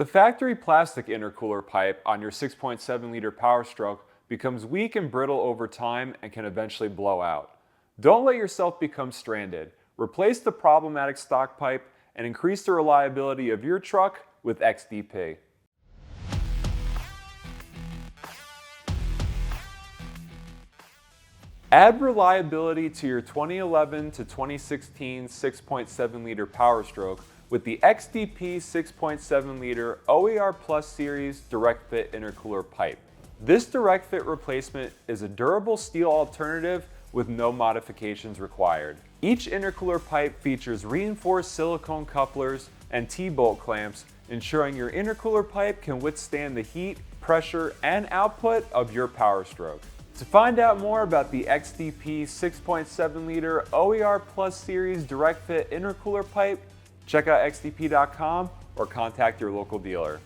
The factory plastic intercooler pipe on your 6.7-liter Powerstroke becomes weak and brittle over time and can eventually blow out. Don't let yourself become stranded. Replace the problematic stock pipe and increase the reliability of your truck with XDP. Add reliability to your 2011 to 2016 6.7-liter Powerstroke with the XDP 6.7L OER Plus Series Direct Fit Intercooler Pipe. This direct fit replacement is a durable steel alternative with no modifications required. Each intercooler pipe features reinforced silicone couplers and T-bolt clamps, ensuring your intercooler pipe can withstand the heat, pressure, and output of your Powerstroke. To find out more about the XDP 6.7L OER Plus Series Direct Fit Intercooler Pipe, check out xdp.com or contact your local dealer.